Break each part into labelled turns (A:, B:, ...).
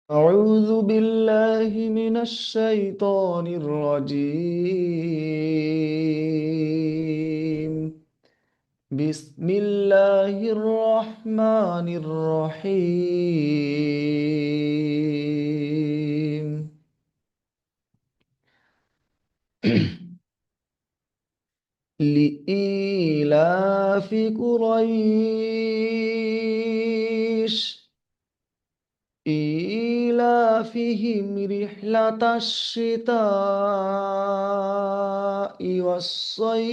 A: أعوذ بالله من الشيطان الرجيم. بسم الله الرحمن الرحيم. لإيلاف قريش إيلافهم رحلة الشتاء والصيف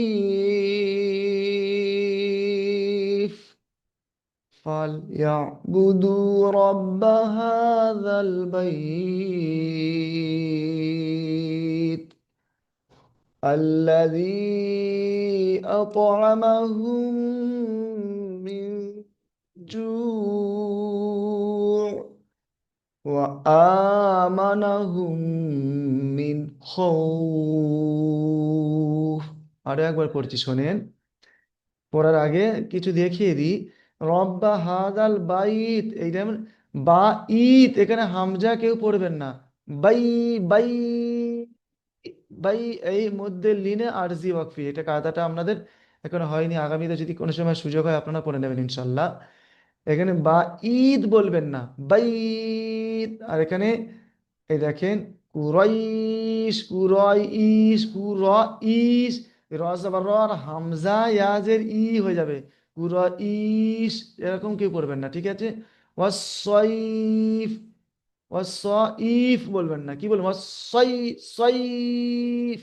A: فليعبدوا رب هذا البيت الذي أطعمهم من جوع وآمنهم من خوف। আরো একবার পড়ছি শোনেন। পড়ার আগে কিছু দেখিয়ে দিই। রব্বা হাদাল বাইত, এই যেমন বা ঈদ, এখানে হামজা কেউ পড়বেন না। বাই বাই বাই, এই মধ্যে লিনে আরজি ওয়াকফি, এটা কায়দাটা আপনাদের এখনো হয়নি। আগামীতে যদি কোনো সময় সুযোগ হয় আপনারা পড়ে নেবেন ইনশাল্লাহ। এখানে বা ঈদ বলবেন না, বাইত। আর এখানে এই দেখেন কুরাইশ, কুরাইশ, কুরাইশ, র জবর র, আর হামজা ইয়াজের ই হয়ে যাবে, কুরাইশ। এরকম কেউ করবেন না, ঠিক আছে? ওয়াসসাইফ, ওয়াসসাইফ বলবেন না, কি বলবেন? সাইফ,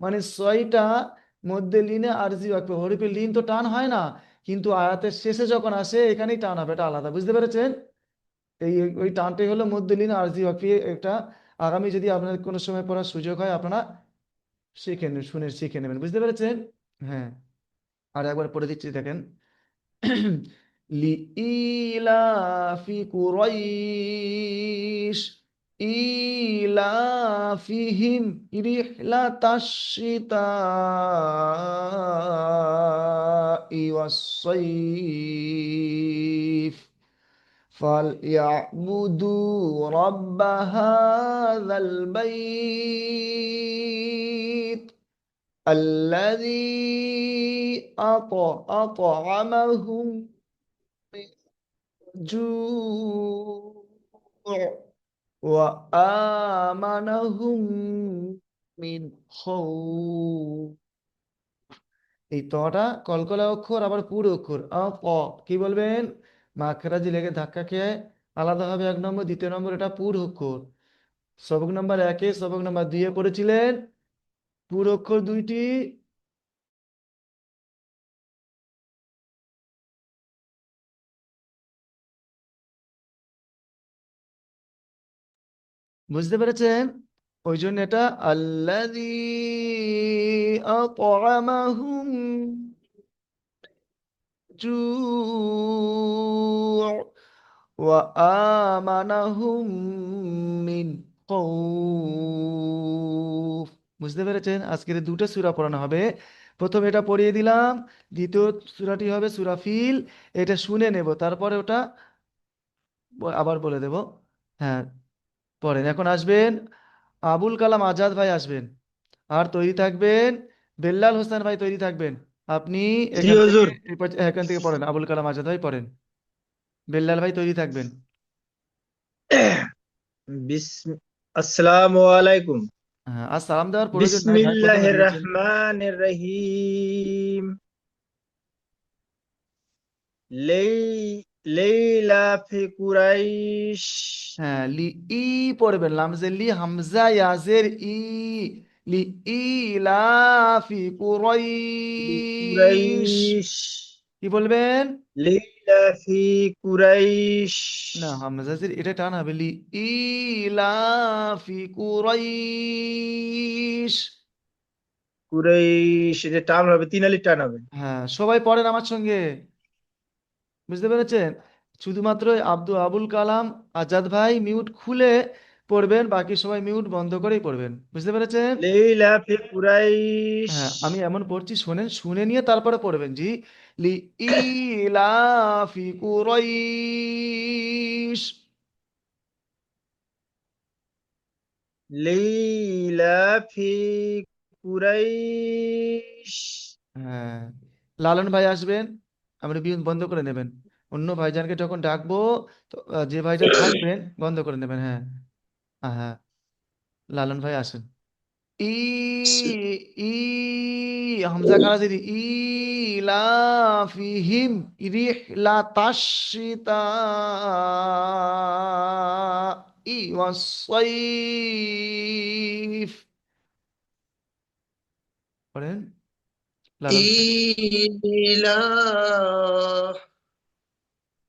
A: মানে ছয়টা মধ্যে লিনে আরজি রাখবে। হরিফে লিন তো টান হয় না, কিন্তু আয়াতের শেষে যখন আসে এখানেই টান হবে, এটা আলাদা, বুঝতে পেরেছেন? এই ওই টানটাই হলো মধ্যে লিনে আরজি ওয়াকফি। এটা আগামী যদি আপনাদের কোনো সময় পড়ার সুযোগ হয় আপনারা শিখে নেবেন, শুনে শিখে নেবেন, বুঝতে পেরেছেন? হ্যাঁ, আর একবার পড়ে দিচ্ছি দেখেন। লিইলাফি কুরাইশ ইলাফিহিম রিহলাতাশ শিতাই ওয়াস-সাইফ فليعبدوا رب هذا البيت الذي أطعمهم من جوع وآمنهم من خوف। এই তটা কলকলা অক্ষর, আবার পুরো অক্ষর কি বলবেন? মাখরাজি লেগে ধাক্কা খেয়ে আলাদা হবে এক নম্বর, দ্বিতীয় নম্বর এটা পুরো অক্ষর। সবক নাম্বার একে, সবক নাম্বার দুইয়ে পড়েছিলেন পুরো অক্ষর দুইটি। বুঝতে পেরেছেন? ওই জন্য এটা আল্লাযী আত'আমাহুম জু' ওয়া আমানাহুম মিন খাউফ। বুঝতে পেরেছেন? আজকের দুটো সূরা পড়ানো হবে। প্রথম এটা পড়িয়ে দিলাম, দ্বিতীয় সূরাটি হবে সূরা ফিল। এটা শুনে নেব, তারপরে ওটা আবার বলে দেব। হ্যাঁ, পড়েন। এখন আসবেন আবুল কালাম আজাদ ভাই, আসবেন। আর তৈরি থাকবেন বেল্লাল হোসেন ভাই, তৈরি থাকবেন। আপনি
B: জি
A: এখান থেকে
B: হুজুর।
A: এখান থেকে পড়েন, আবুল কালাম আজাদ ভাই পড়েন। বেল্লাল ভাই তৈরি থাকবেন।
B: বিসম আসসালামু আলাইকুম।
A: হ্যাঁ, আর সালাম দেওয়ার প্রয়োজন নাই ভাই, প্রথমে
B: বিসমিল্লাহির
A: দিয়েছেন।
B: রহমানির রহিম। লাই লাইলা ফি কুরাইশ।
A: হ্যাঁ, লি ই পড়বেন, লামজের লি, হামজা ইয়াজের ই। লি ই লাফি কুরাইশ,
B: কুরাইশ।
A: কি বলবেন?
B: লাইলা ফি কুরাইশ।
A: না, হামজাজের এটা টান হবে, লি ই লাফি কুরাইশ।
B: কুরাইশ, এটা টান হবে, তিন আলি টান হবে।
A: হ্যাঁ, সবাই পড়েন আমার সঙ্গে, বুঝতে পেরেছেন? শুধুমাত্র আবুল কালাম আজাদ ভাই মিউট খুলে পড়বেন, বাকি সবাই মিউট বন্ধ করেই পড়বেন, বুঝতে পেরেছেন?
B: লাইলা ফি কুরাইশ।
A: হ্যাঁ, আমি এমন পড়ছি, শোনেন, শুনে নিয়ে তারপরে পড়বেন। জি, লি ইলাফি কুরাইশ।
B: লিইলাফি কুরাইশ।
A: হ্যাঁ, লালন ভাই আসবেন, আপনি বন্ধ করে নেবেন। অন্য ভাইজানকে যখন ডাকবো, তো যে ভাইজান থাকবেন বন্ধ করে নেবেন। হ্যাঁ, হ্যাঁ, লালন ভাই আসেন। ই ই হামজা খারা দিদি, ইলাফিহিম রিহলাতাশ শিতাই ওয়াস-সাইফ। পড়েন লালন ভাই।
C: إله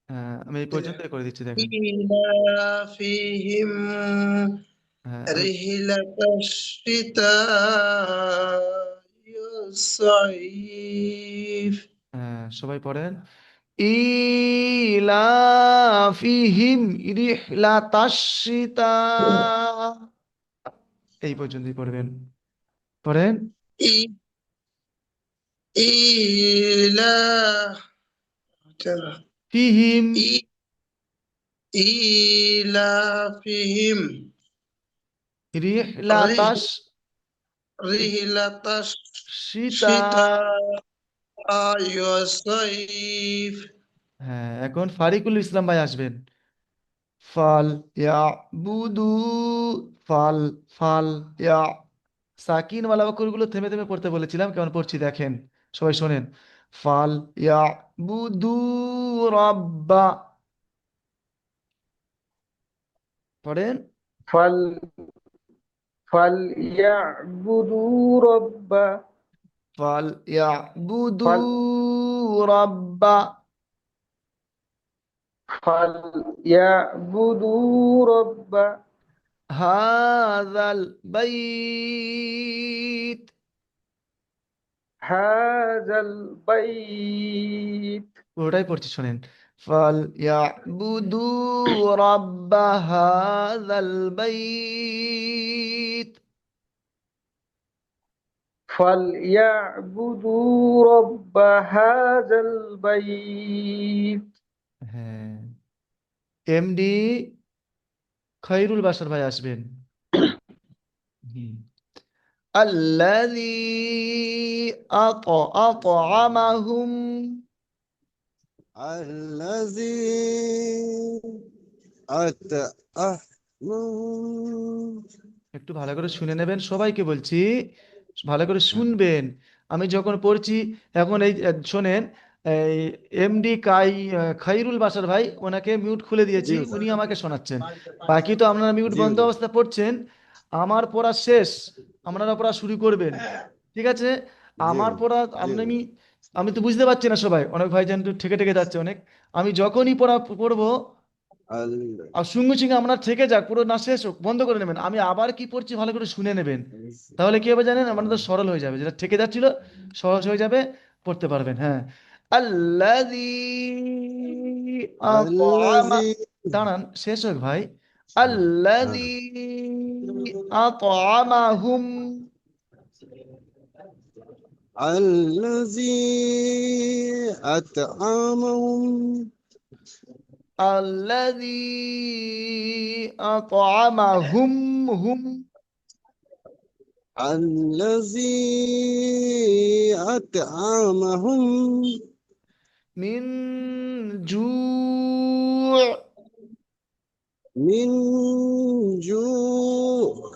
A: হ্যাঁ, আমি এই পর্যন্তই করে দিচ্ছি, দেখেন।
C: إلافهم
A: হ্যাঁ, আমি
C: رحلة الشتاء والصيف
A: হ্যাঁ, সবাই পড়েন। ইলাফিহিম রিহলাতাশ শিতা, এই পর্যন্তই পড়বেন। পড়েন।
C: إي- إله
A: ফিহিম
C: إي- إيلافهم
A: রিহলাতাশ
C: رحلة
A: সীতা।
C: الشتاء والصيف
A: হ্যাঁ, এখন ফারিকুল ইসলাম ভাই আসবেন। ফাল ইয়াবুদু, ফাল ফাল ইয়া, সাকিন ওয়ালা অক্ষরগুলো থেমে থেমে পড়তে বলেছিলাম, কেমন পড়ছি দেখেন, সবাই শোনেন। ফাল ইয়াবুদু রাব্বা, পড়েন।
C: فل فليعبدوا رب
A: ফাল ইয়াবুদু
C: فل
A: রাব্বা
C: فليعبدوا رب
A: হাযাল বাইত।
C: هذا البيت
A: পুরোটাই পড়ছি, শোনেন। ফাল ইয়াবুদু রাব্বা হাযাল বাইত।
C: فليعبدوا رب هذا البيت
A: হ্যাঁ, এমডি খৈরুল বাশার ভাই আসবেন। হুম। আল্লাযী আত'আমাহুম,
D: الذي أطعمهم
A: একটু ভালো করে শুনে নেবেন, সবাইকে বলছি ভালো করে শুনবেন। আমি যখন পড়ছি, এখন এই শোনেন, এই এমডি খাইরুল বাশার ভাই, ওনাকে মিউট খুলে দিয়েছি,
D: জি
A: উনি আমাকে শোনাচ্ছেন। বাকি তো আপনারা মিউট
D: জি
A: বন্ধ
D: হুজুর
A: অবস্থা পড়ছেন, আমার পড়া শেষ, আপনারা পড়া শুরু করবেন, ঠিক আছে?
D: জি
A: আমার
D: হুজুর
A: পড়া
D: জি
A: আমি
D: হুজুর
A: আমি তো বুঝতে পারছি না, সবাই অনেক ভাইজান তো ঠেকে ঠেকে যাচ্ছে অনেক। আমি যখনই পড়া পড়বো,
D: আল-
A: আর সঙ্গে সঙ্গে আপনার থেকে যাক, পুরো না শেষ হোক বন্ধ করে নেবেন, আমি আবার কি পড়ছি ভালো করে শুনে নেবেন। তাহলে কি হবে জানেন, আমাদের সরল হয়ে যাবে, যেটা থেকে যাচ্ছিল সহজ হয়ে যাবে, পড়তে পারবেন। হ্যাঁ, আল্লাযী আত'আমা,
D: الذي
A: দাঁড়ান শেষ হোক ভাই। আল্লাযী আত'আমাহুম,
D: الذي أطعمهم
A: আল্লাযী আত'আমাহুম, হুম
D: الذي أطعمهم
A: মিন জু'।
D: من جوع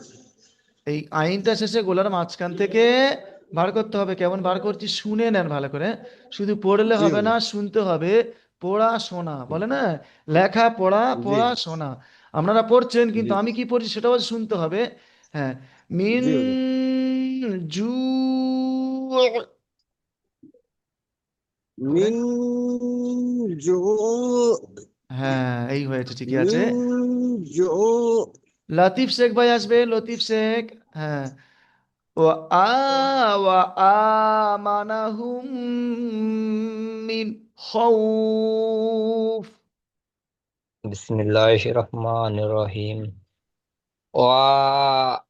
A: এই আইনটা শেষে গোলার মাঝখান থেকে বার করতে হবে। কেমন বার করছি শুনে নেন ভালো করে, শুধু পড়লে
D: জি
A: হবে না,
D: হুজুর
A: শুনতে হবে। পড়া শোনা বলে না, লেখা পড়া,
D: জি
A: পড়া শোনা। আপনারা পড়ছেন কিন্তু
D: জি
A: আমি কি পড়ছি সেটাও শুনতে হবে। হ্যাঁ, মিন
D: জি হুজুর
A: জু,
D: من
A: পড়েন।
D: جوع
A: হ্যাঁ, এই হয়েছে, ঠিকই আছে।
D: من جوع
A: লতিফ শেখ ভাই আসবে, লতিফ শেখ। হ্যাঁ, وآمنهم من خوف।
E: Bismillahirrahmanirrahim. Wa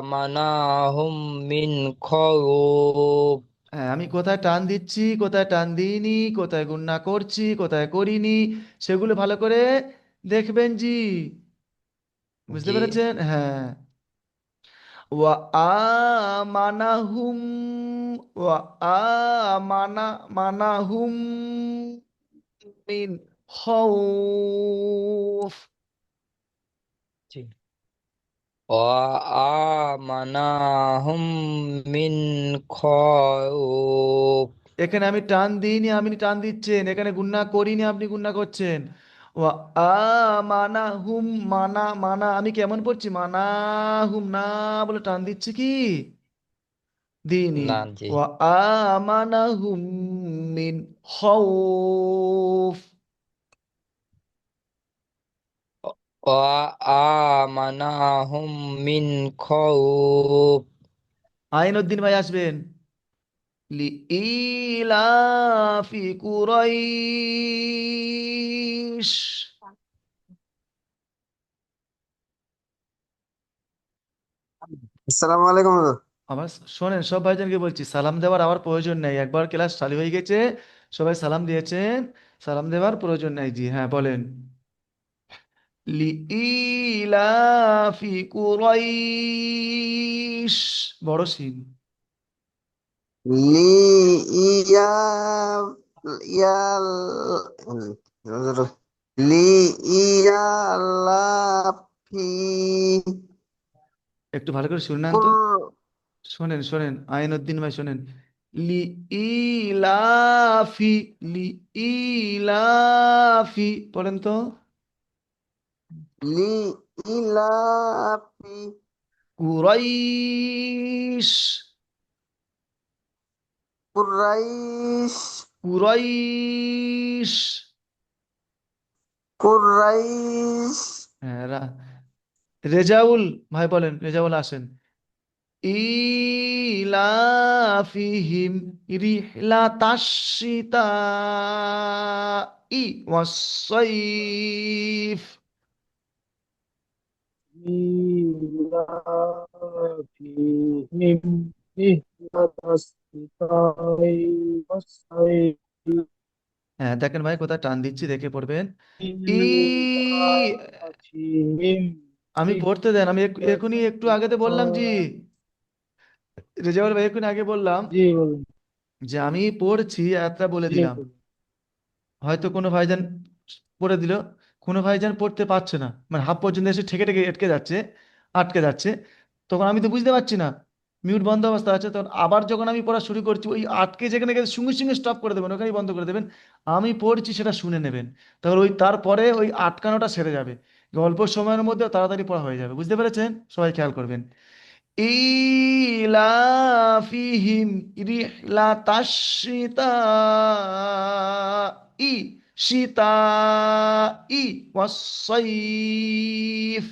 E: amanahum min khawf.
A: হ্যাঁ, আমি কোথায় টান দিচ্ছি, কোথায় টান দিইনি, কোথায় গুণনা করছি, কোথায় করিনি, সেগুলো ভালো করে দেখবেন জি। বুঝতে
E: জি।
A: পেরেছেন? হ্যাঁ। ওয়া আমানাহুম ওয়া মানাহুম মিন খাউফ।
E: জি। وآمناهم من خوف।
A: এখানে আমি টান দিইনি, আপনি টান দিচ্ছেন। এখানে গুন্না করিনি, আপনি গুন্না করছেন। ওয়া আমানাহুম, মানা মানা আমি কেমন পড়ছি? মানাহুম, না বলে টান দিচ্ছি কি? দিইনি।
E: না, জি।
A: ওয়া আমানাহুম মিন খাউফ।
E: وآمناهم من خوف।
A: আইনউদ্দিন ভাই আসবেন। লিইলাফি কুরাইশ।
D: আসসালামু আলাইকুম হুজুর।
A: আবার শোনেন, সব ভাইজানকে বলছি, সালাম দেওয়ার আবার প্রয়োজন নেই। একবার ক্লাস চালু হয়ে গেছে, সবাই সালাম দিয়েছেন, সালাম দেওয়ার প্রয়োজন নেই। জি হ্যাঁ, বলেন। লিইলাফি কুরাইশ, বড় সিন।
D: লি ইয়া ইয়াল হুজুর, লি ইয়ালাফি
A: একটু ভালো করে শুনেন
D: কুর
A: তো। শোনেন শোনেন, আইনউদ্দিন ভাই শোনেন। লিইলাফি, লিইলাফি বলেন তো।
D: লি ইলাফি
A: কুরাইশ,
D: কুরাইশ
A: কুরাইশ।
D: কুরাইশ
A: হ্যাঁ, রেজাউল ভাই বলেন, রেজাউল আসেন। ইলাফিহিম রিহলাতাশ শিতাই ওয়াস-সাইফ।
B: إيلافهم رحلة الشتاء والصيف
A: হ্যাঁ দেখেন ভাই, কোথায় টান দিচ্ছি দেখে পড়বেন। ই
B: إيلافهم
A: আমি পড়তে দেন, আমি
B: رحلة
A: এখনই একটু আগে তো বললাম জি।
B: الشتاء
A: রেজাউল ভাই এখনই আগে বললাম
B: জি বলুন
A: যে আমি পড়ছি, একটা বলে
B: জি
A: দিলাম।
B: বলুন
A: হয়তো কোনো ভাইজান পড়ে দিল, কোনো ভাইজান পড়তে পারছে না, মানে হাফ পর্যন্ত এসে ঠেকে ঠেকে আটকে যাচ্ছে, আটকে যাচ্ছে। তখন আমি তো বুঝতে পারছি না, মিউট বন্ধ অবস্থা আছে। তখন আবার যখন আমি পড়া শুরু করছি, ওই আটকে যেখানে গেছে সঙ্গে সঙ্গে স্টপ করে দেবেন, ওখানেই বন্ধ করে দেবেন। আমি পড়ছি সেটা শুনে নেবেন, তাহলে ওই তারপরে ওই আটকানোটা সেরে যাবে। অল্প সময়ের মধ্যে তাড়াতাড়ি পড়া হয়ে যাবে। বুঝতে পেরেছেন? সবাই খেয়াল করবেন। ইলাফিহিম রিহলাতাশ শিতাই শিতাই ওয়াস-সাইফ।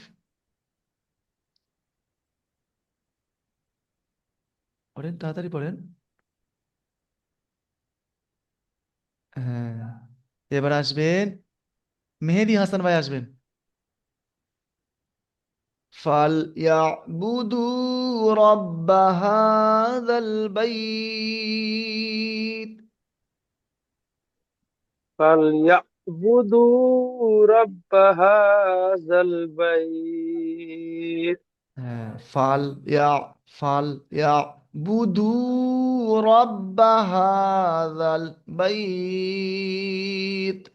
A: পড়েন, তাড়াতাড়ি পড়েন। হ্যাঁ, এবার আসবেন মেহেদী হাসান ভাই আসবেন। ফালইয়াবুদু রাব্বা হাযাল বাইত।
C: فليعبدوا رب هذا البيت
A: হ্যাঁ, ফাল ইয়া বুধু রব্বা হাযাল বাইত।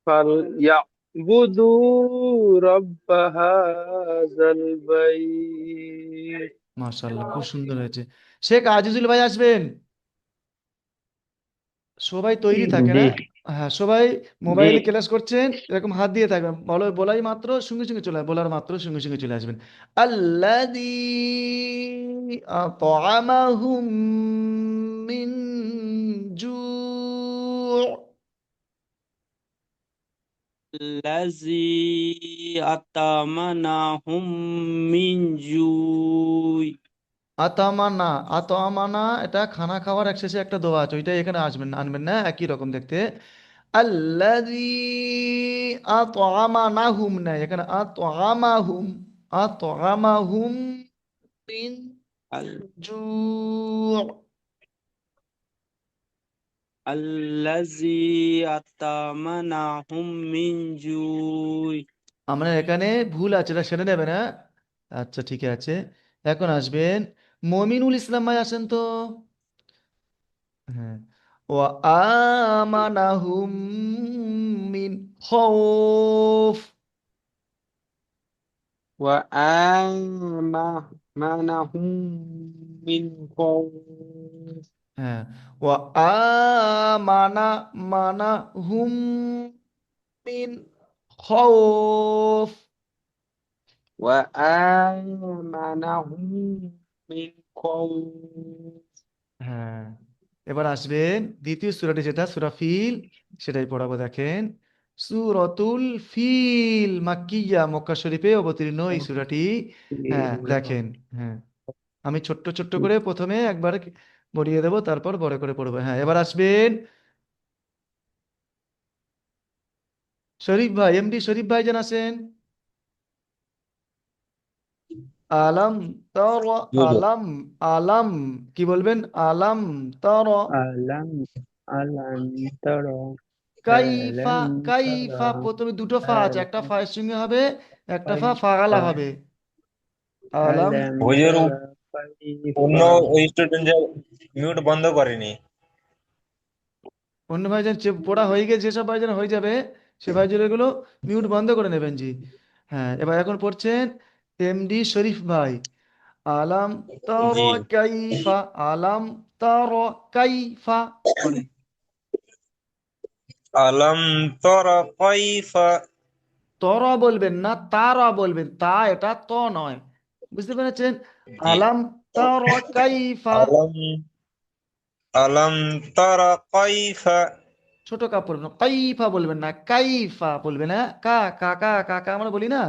C: فليعبدوا رب هذا البيت
A: মাশাআল্লাহ, খুব সুন্দর হয়েছে। শেখ আজিজুল ভাই আসবেন। সবাই তৈরি থাকেন,
C: জি
A: হ্যাঁ। হ্যাঁ, সবাই
C: জি
A: মোবাইলে ক্লাস করছেন, এরকম হাত দিয়ে থাকবেন। বলাই মাত্র সঙ্গে সঙ্গে বলার মাত্র সঙ্গে সঙ্গে চলে আসবেন। আল্লাযী আত'আমাহুম মিন জু'।
F: الذي أطعمناهم من جوع
A: আতামানা, আতামানা এটা খানা খাওয়ার এক শেষে একটা দোয়া আছে, ওইটাই এখানে আসবেন না, আনবেন না, একই রকম দেখতে। আল্লাযী আত'আমানাহুম না, এখানে আত'আমাহুম, আত'আমাহুম মিন
F: ال-
A: জু'।
F: الذي أطعمناهم من جوع
A: আমরা এখানে ভুল আছে, এটা সেরে নেবে না। আচ্ছা ঠিক আছে, এখন আসবেন মমিনুল ইসলাম ভাই, আসেন তো। হ্যাঁ, ও আমানাহুম মিন খৌফ।
F: وآمنهم من خوف
A: হ্যাঁ, ও আমানা মানা হুম মিন খৌফ।
F: وآمنهم من خوف
A: হ্যাঁ, এবার আসবেন দ্বিতীয় সূরাটি, যেটা সূরা ফিল, সেটাই পড়াবো। দেখেন, সূরাতুল ফিল মাক্কিয়া, মক্কা শরীফে অবতীর্ণ এই সূরাটি। হ্যাঁ দেখেন, হ্যাঁ আমি ছোট্ট ছোট্ট করে প্রথমে একবার পড়িয়ে দেবো, তারপর বড় করে পড়বো। হ্যাঁ, এবার আসবেন শরীফ ভাই, এমডি শরীফ ভাই যেন আসেন। আলাম তর, আলাম, আলাম কি বলবেন? আলাম তর
B: আলাম আলাম তারা
A: কাইফা,
B: আলাম তারা
A: কাইফা প্রথমে দুটো ফা আছে, একটা
B: আলাম
A: ফা এর সঙ্গে হবে, একটা ফা ফাগালা
B: কাইফা
A: হবে। আলাম,
B: আলাম
G: হুজুর,
B: তারা
G: অন্য
B: কাইফা
G: ওই স্টুডেন্ট যে মিউট বন্ধ করেনি।
A: অন্য ভাইজান পড়া হয়ে গেছে, যেসব ভাইজান হয়ে যাবে সে ভাইজান এগুলো মিউট বন্ধ করে নেবেন জি। হ্যাঁ, এবার এখন পড়ছেন এমডি শরীফ ভাই। আলাম তর
G: জি।
A: কাইফা, আলাম তর কাইফা পড়েন।
G: আলম তরা কাইফা।
A: তরা বলবেন না, তারা বলবেন, তা এটা ত নয়, বুঝতে পেরেছেন?
G: জি।
A: আলাম তর কাইফা,
G: আলম আলম তরা কাইফা।
A: ছোট কা পড়বেন, কাইফা বলবেন না, কাইফা বলবেন। হ্যাঁ, কা কাকা, কাকা আমরা বলি না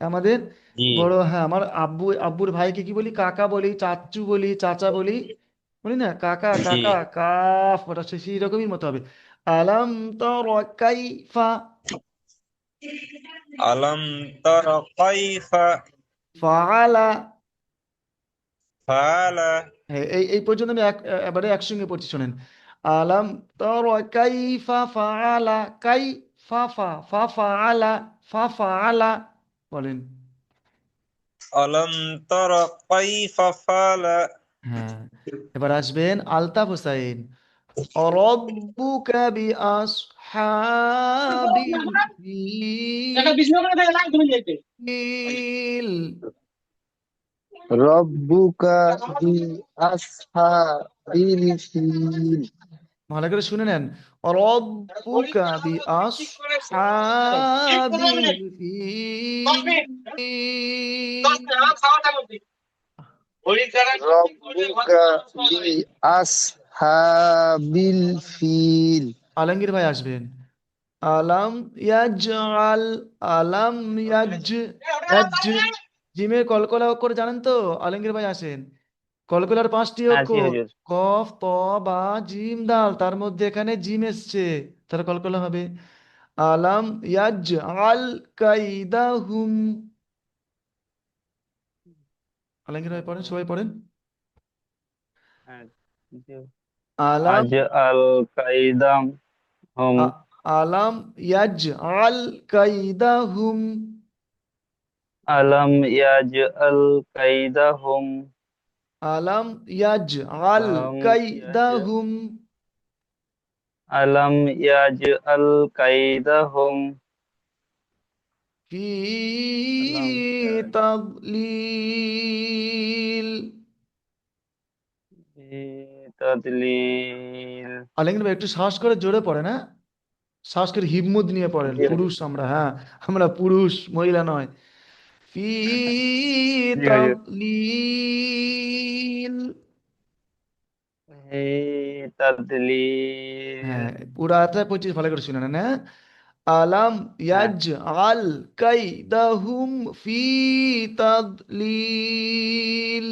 A: আমাদের
G: জি।
A: বড়, হ্যাঁ আমার আব্বু, আব্বুর ভাইকে কি বলি? কাকা বলি, চাচু বলি, চাচা বলি, বলি না কাকা
G: জি।
A: কাকা, কাফ ওটা সেই রকমই মতো হবে। আলাম তর কাইফা
G: আলম তরা কাইফা
A: ফাআলা।
G: ফাআলা।
A: হ্যাঁ, এই এই পর্যন্ত আমি এবারে একসঙ্গে পড়ছি, শোনেন। আলাম তর কাইফা ফাআলা, কাইফা ফা ফা ফাআলা, ফা ফাআলা বলেন।
G: আলম তরা কাইফা ফাআলা।
A: হ্যাঁ, এবার আসবেন আলতাফ হোসাইন। রব্বুকা বিআসহাবিল ফিল।
B: রব্বুকা বি আসহাবিল ফিল
A: ভালো করে শুনে নেন, রব্বুকা বিআসহাবিল ফিল।
B: রব্বুকা বি আসহাবিল ফিল
A: আলমগীর ভাই আসবেন। আলাম ইয়াজআল, আলাম ইয়াজ, জিমে কলকলা অক্ষর জানেন তো? আলমগীর ভাই আসেন। কলকলার 5টি
B: আছি
A: অক্ষর,
B: হুজুর।
A: কফ ত বা জিম দাল, তার মধ্যে এখানে জিম এসছে, তার কলকলা হবে। আলাম ইয়াজআল কাইদাহুম। আলমগীর ভাই পড়েন, সবাই পড়েন। আলাম,
B: আজ আল কাইদাম হুম
A: আ- আলাম ইয়াজআল কাইদাহুম,
B: আলাম ইয়াজ আল কাইদাহুম
A: আলাম ইয়াজআল
B: আলাম ইয়াজ
A: কাইদাহুম
B: আলাম ইয়াজ আল কাইদাহুম
A: ফি
B: আলাম ইয়াজ
A: তাদলিল।
B: তাদলিল
A: আলেঙ্গন ভাই একটু শ্বাস করে জোরে পড়ে না, শ্বাস করে হিম্মত নিয়ে পড়েন, পুরুষ আমরা, হ্যাঁ আমরা পুরুষ, মহিলা নয়। ফি
B: জি হুজুর।
A: তাদলিল।
B: হে তাদলিল
A: হ্যাঁ, পুরা আয়াতটা পড়ছি, ভালো করে শুনে নেন। হ্যাঁ, আলাম
B: হ্যাঁ
A: ইয়াজআল কাইদাহুম ফি তাদলিল।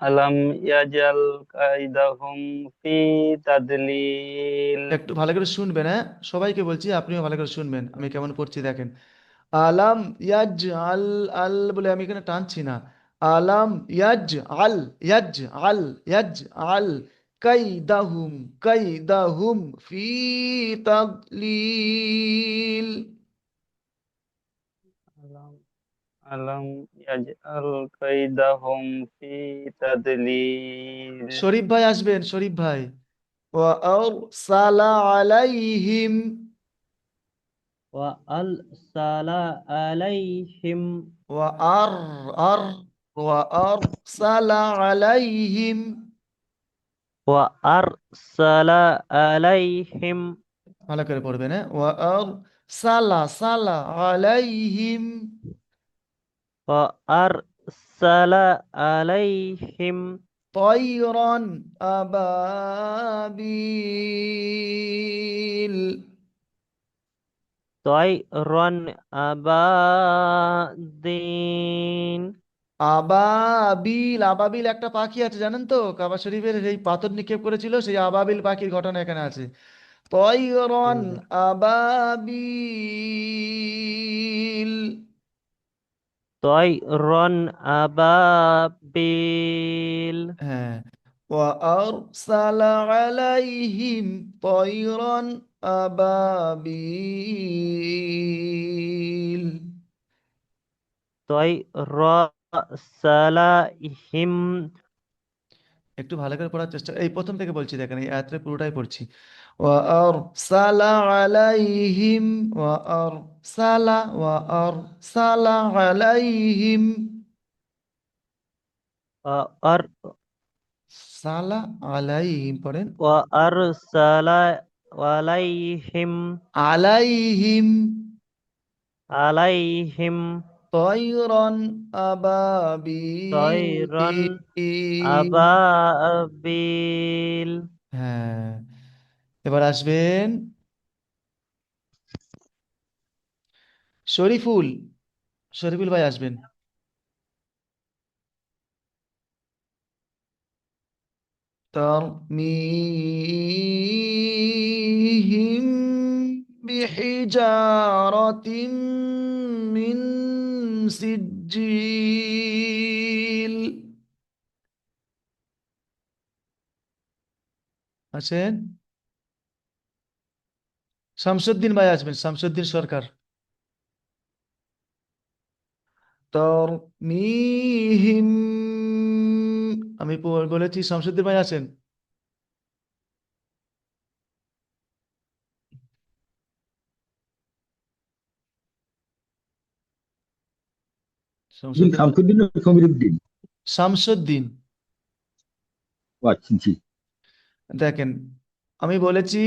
B: আলাম ইয়াজাল কাইদাহুম ফি তাদলিল
A: একটু ভালো করে শুনবেন, হ্যাঁ সবাইকে বলছি, আপনিও ভালো করে শুনবেন আমি কেমন পড়ছি দেখেন। আলাম ইয়াজ আল, আল বলে আমি এখানে টানছি না। আলাম ইয়াজ আল, ইয়াজ আল, ইয়াজ আল কাইদাহুম, কাইদাহুম ফি তাদলিল।
B: আলম ইয়াজআল কাইদাহুম ফি তাদলিল।
A: শরীফ ভাই আসবেন, শরীফ ভাই। ওয়া আরসালা আলাইহিম,
H: وأرسل عليهم
A: ওয়া আর আর ওয়া আরসালা আলাইহিম,
H: وأرسل عليهم
A: ভালো করে পড়বেন, হ্যাঁ। ওয়া আরসালা সালা আলাইহিম
H: وأرسل عليهم
A: তয়রান আবাবিল।
H: طيرا أبابيل
A: আবাবিল, আবাবিল একটা পাখি আছে জানেন তো, কাবা শরীফের সেই পাথর নিক্ষেপ করেছিল, সেই আবাবিল পাখির ঘটনা এখানে আছে। তয়রন আবাবিল।
H: طيرا أبابيل
A: হ্যাঁ। ওয়া আরসালা আলাইহিম তয়রন আবাবিল।
H: طيرا سلائهم
A: একটু ভালো করে পড়ার চেষ্টা, এই প্রথম থেকে বলছি, দেখেন এই আয়াতটা পুরোটাই পড়ছি। ওয়া আরসালা আলাইহিম, ওয়া আরসালা আলাইহিম, সালা আলাইহিম পড়েন,
H: وأرسل عليهم
A: আলাইহিম
H: عليهم
A: তয়রন
H: طيرا
A: আবাবিল।
H: أبابيل
A: হ্যাঁ, এবার আসবেন শরীফুল, শরীফুল ভাই আসবেন। ترميهم بحجارة من سجيل। আছেন শামসুদ্দিন ভাই আসবেন, শামসুদ্দিন সরকার। তরমিহিম, আমি বলেছি শামসুদ্দিন ভাই আছেন। শামসুদ্দিন,
I: শামসুদ্দিন না সমীরুদ্দিন?
A: শামসুদ্দিন।
I: ও আচ্ছা জি।
A: দেখেন আমি বলেছি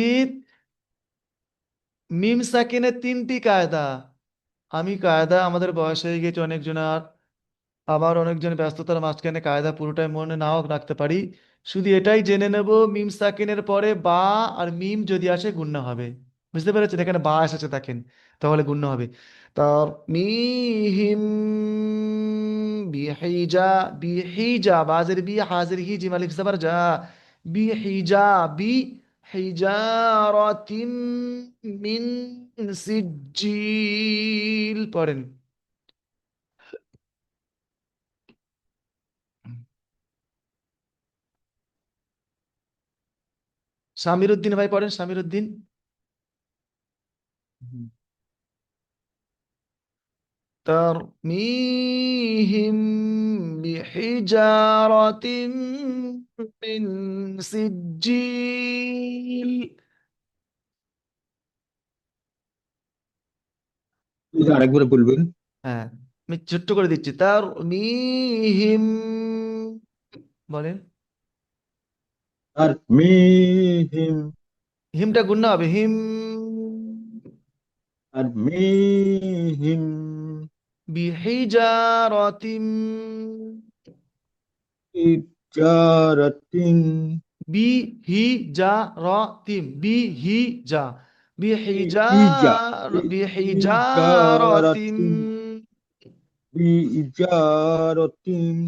A: মিম সাকিনের 3টি কায়দা। আমি কায়দা, আমাদের বয়স হয়ে গেছে অনেকজনের, আবার অনেকজন ব্যস্ততার মাঝখানে কায়দা পুরোটাই মনে নাও রাখতে পারি। শুধু এটাই জেনে নেব, মিম সাকিনের পরে বা আর মিম যদি আসে গুণনা হবে। বুঝতে পেরেছেন, এখানে বা এসেছে দেখেন, তাহলে গুণনা হবে। তার মিহিম বিহিজা, বিহিজা বাজের বি হাজের হি জিম আলিফ জাবার যা, বিহিজা বি হিজারাতিম মিন সিজ্জিল পড়েন। সামির উদ্দিন ভাই পড়েন, সামির উদ্দিন। হুম। ترميهم بحجارة من سجيل।
I: আরেকবার বলবেন?
A: হ্যাঁ, আমি ছোট্ট করে দিচ্ছি, তার মিহিম বলেন।
I: আর মিহিম,
A: হিমটা গুণ হবে, হিম
I: আর মিহিম
A: বিহিজারাতিম,
I: ইজারাতিন,
A: বিহিজারাতিম, বিহিজা,
I: ইজা
A: বিহিজারাতিম
I: ইজারাতিন, ইজারাতিন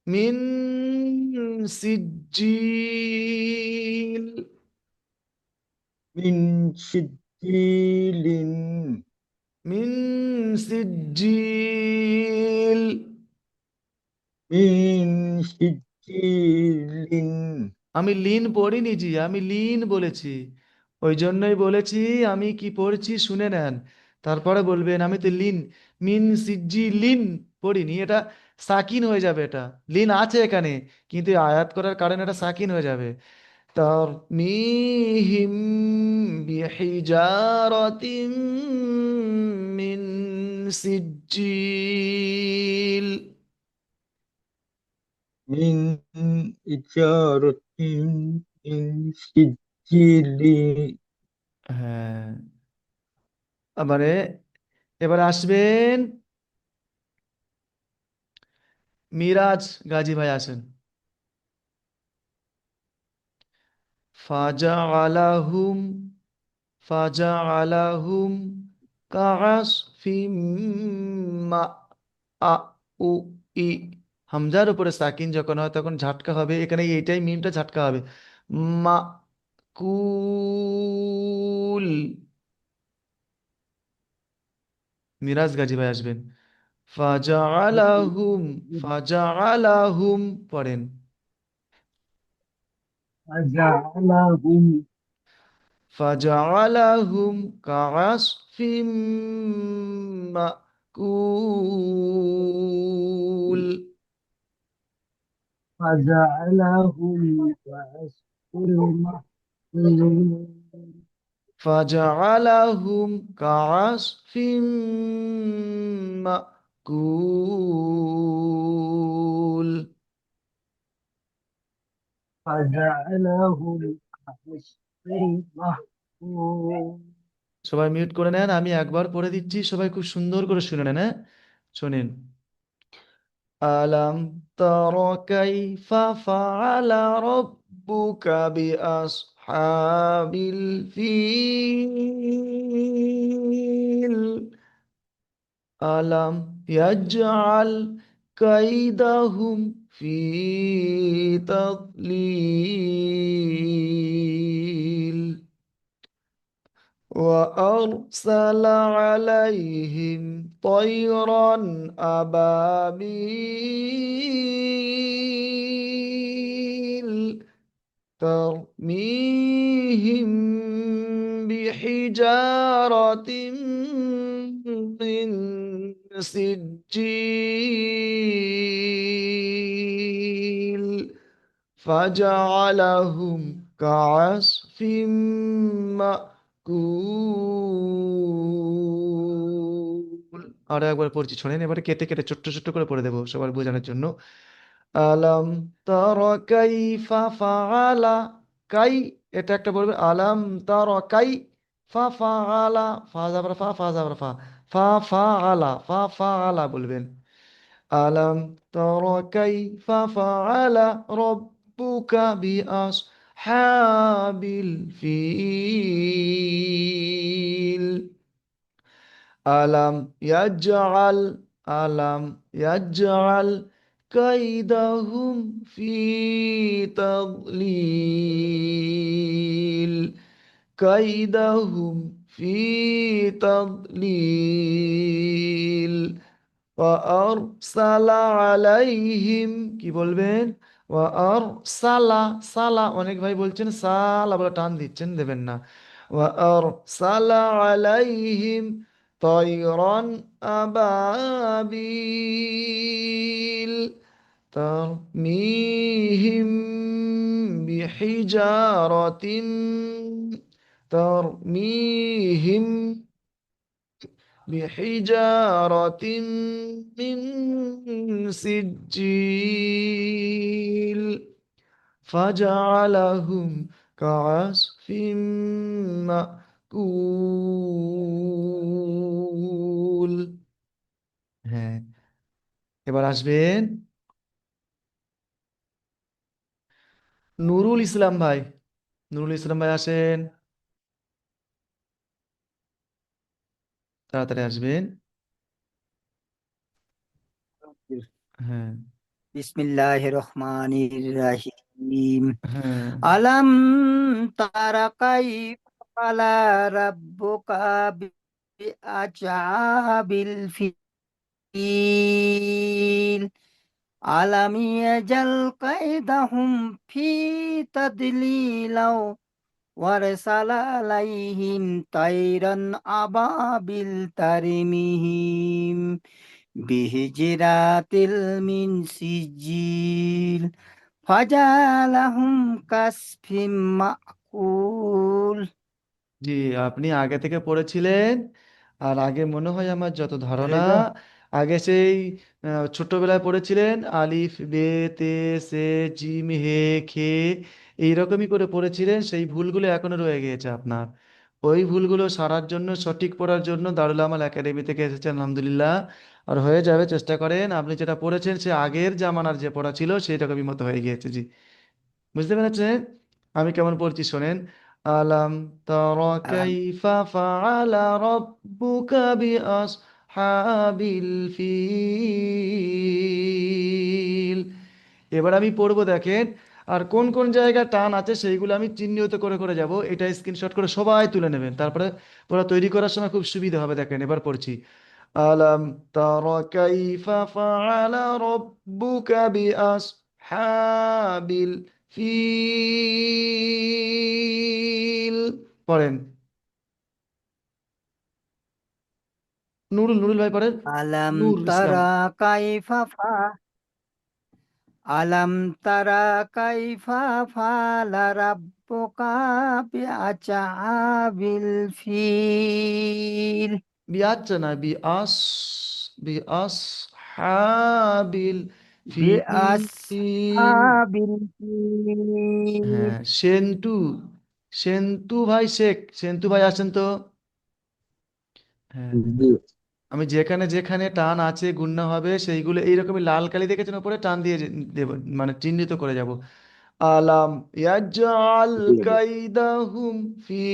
A: মিন সিজ্জিল।
I: মিন সিজিলিন,
A: মিন সিজ্জিল।
I: মিন সিজিলিন।
A: আমি লিন পড়িনি জি, আমি লিন বলেছি, ওই জন্যই বলেছি আমি কি পড়ছি শুনে নেন। তারপরে বলবেন আমি তো লিন মিন সিজ্জি লিন পড়িনি, এটা সাকিন হয়ে যাবে। এটা লিন আছে এখানে, কিন্তু এই আয়াত করার কারণে এটা সাকিন হয়ে যাবে। ترميهم بحجارة من سجيل।
I: من إجارة من سجيل
A: হ্যাঁ, এবারে এবারে আসবেন মিরাজ গাজী ভাই, আসেন। ফাজাআলাহুম ফাজাআলাহুম কাআসফিম মাআউই। হামজার উপরে সাকিন যখন হয় তখন ঝাটকা হবে, এখানে এইটাই মিমটা ঝাটকা হবে। মা কুল। মিরাজ গাজী ভাই আসবেন। ফাজাআলাহুম ফাজাআলাহুম পড়েন।
I: فجعلهم
A: ফাজাআলাহুম কাআসফিম মাকুল।
I: فجعلهم كعصف مأكول
A: فجعلهم كعصف مأكول।
I: فجعلهم كعصف مأكول
A: সবাই মিউট করে নেন, আমি একবার পড়ে দিচ্ছি, সবাই খুব সুন্দর করে শুনে নেন। হ্যাঁ, শোনেন। আলাম তারা কাইফা ফাআলা রাব্বুকা বিআসহাবিল ফিল। আলাম ইয়াজআল কাইদাহুম ফি তাদলিল وأرسل عليهم طيرا أبابيل ترميهم بحجارة من سجيل فجعلهم كعصف মাকুল। আরো একবার পড়ছি, শোনেন। এবারে কেটে কেটে ছোট্ট ছোট্ট করে পড়ে দেবো সবার বোঝানোর জন্য। আলাম তারা কাইফা ফাআলা। কাই, এটা একটা বলবে। আলাম তারা কাই ফা ফাআলা, ফা যাবর ফা, ফা যাবর ফা, ফা ফাআলা, ফা ফাআলা বলবেন। আলাম তারা কাইফা ফাআলা রাব্বুকা বিআসহাবিল ফিল। আলাম ইয়াজআল আলাম ইয়াজআল কাইদাহুম ফি তাদলিল কাইদাহুম ফি তাদলিল وأرسل عليهم কি বলবেন? ওয়ারসালা সালা, অনেক ভাই বলছেন সালা বলে টান দিচ্ছেন, দেবেন না। ওয়ারসালা আলাইহিম তয়রান আবাবিল তরমিহিম বিহিজারাতিম তরমিহিম بحجارة من سجيل فجعلهم كعصف مأكول। হ্যাঁ, এবার আসবেন নুরুল ইসলাম ভাই। নুরুল ইসলাম ভাই আসেন, তাড়াতাড়ি আসবেন। হ্যাঁ
J: বিসমিল্লাহির রহমানির রহিম।
A: হ্যাঁ
J: আলাম তারা কাইফা ফাআলা রাব্বুকা বিআসহাবিল ফিল। আলাম ইয়াজাল কাইদাহুম ফি তাদলিল وأرسل عليهم طيرا أبابيل ترميهم بحجارة من سجيل فجعلهم كعصف مأكول।
A: জি, আপনি আগে থেকে পড়েছিলেন। আর আগে মনে হয় আমার যত ধারণা, আগে সেই ছোটবেলায় পড়েছিলেন আলিফ বে তে সে জিম হে খে, এইরকমই করে পড়েছিলেন। সেই ভুলগুলো এখনো রয়ে গিয়েছে আপনার। ওই ভুলগুলো সারার জন্য, সঠিক পড়ার জন্য দারুল আমাল একাডেমি থেকে এসেছেন, আলহামদুলিল্লাহ। আর হয়ে যাবে, চেষ্টা করেন। আপনি যেটা পড়েছেন সে আগের জামানার যে পড়া ছিল সেরকমই মতো হয়ে গিয়েছে। জি, বুঝতে পেরেছেন? আমি কেমন পড়ছি শোনেন। আলাম তারা
J: আলহাম
A: কাইফা ফাআলা রাব্বুকা বিআসহাবিল ফিল। এবার আমি পড়বো, দেখেন। আর কোন কোন জায়গায় টান আছে সেইগুলো আমি চিহ্নিত করে করে যাব। এটা স্ক্রিনশট করে সবাই তুলে নেবেন, তারপরে পড়া তৈরি করার সময় খুব সুবিধা হবে। দেখেন, এবার পড়ছি। আলাম তারা কাইফা ফাআলা রাব্বুকা বিআসহাবিল ফিল। পড়েন। নুরুল, নুরুল ভাই পড়েন।
J: আলাম
A: নূর ইসলাম।
J: তারা কাইফা ফা আলাম তারা কাইফা ফালা রাব্বুকা বিআসহাবিল ফিল।
A: বিআচ্ছা না, বিআস হাবিল ফিল।
J: বিআসহাবিল ফিল।
A: হ্যাঁ, সেন্টু, সেন্টু ভাই শেখ, সেন্টু ভাই আছেন তো? হ্যাঁ,
I: জি।
A: আমি যেখানে যেখানে টান আছে গুণনা হবে সেইগুলো এইরকমই লাল কালি দেখেছেন উপরে, টান দিয়ে দেব, মানে চিহ্নিত করে যাব। আলাম ইয়াজআল
I: জি।
A: কাইদাহুম ফি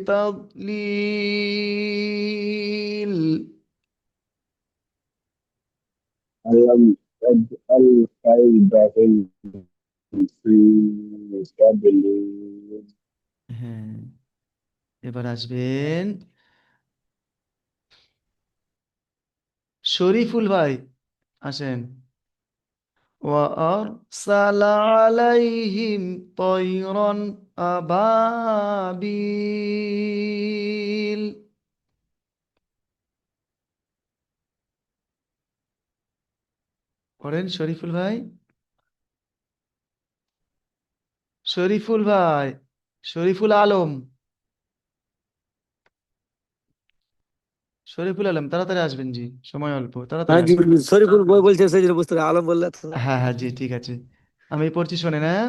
A: তাদলিল।
I: আল্লাম আল কাইদাহুম ফি তাদলিল।
A: হ্যাঁ, এবার আসবেন শরীফুল ভাই, আসেন। وأرسل عليهم طيرا أبابيل। পড়েন শরীফুল ভাই, শরীফুল ভাই, শরীফুল আলম, শরীফুল আলম, তাড়াতাড়ি আসবেন জি, সময় অল্প, তাড়াতাড়ি
K: হ্যাঁ জি,
A: আসবেন।
K: শরীফুল বই বলছে সেই জন্য বুঝতে পারি, আলম বললে তো।
A: হ্যাঁ হ্যাঁ জি, ঠিক আছে। আমি পড়ছি শোনেন, হ্যাঁ।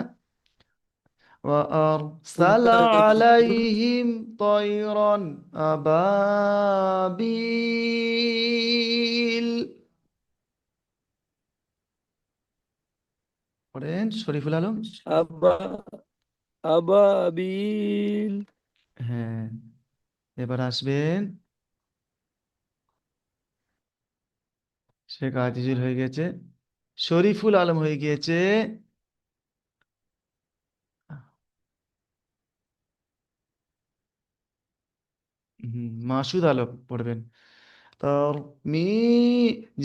A: وأرسل عليهم طيرا أبابيل। পড়েন শরীফুল আলম।
K: আবা আবাবিল।
A: হ্যাঁ, এবার আসবেন শেখ আজিজুল, হয়ে গেছে। শরীফুল আলম হয়ে গিয়েছে। মাসুদ আলম পড়বেন। তার মি,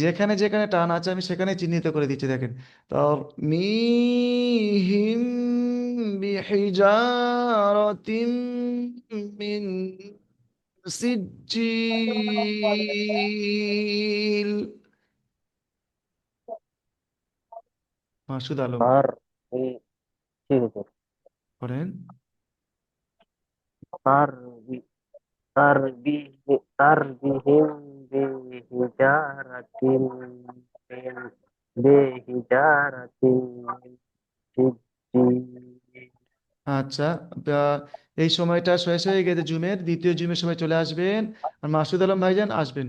A: যেখানে যেখানে টান আছে আমি সেখানে চিহ্নিত করে দিচ্ছি, দেখেন। তার মিহিম বিহিজারাতিম মিন সিজ্জিল। মাসুদ আলম
B: আর ঠিক আছে।
A: পড়েন।
B: তার তার তার বিহীন বেহিজারাতিন বেহিজারাতিন সিজ্জিল।
A: আচ্ছা, এই সময়টা শেষ হয়ে গেছে জুমের, দ্বিতীয় জুমের সময় চলে আসবেন। আর মাসুদ আলম ভাইজান আসবেন।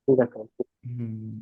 B: ঠিক আছে।
A: হুম।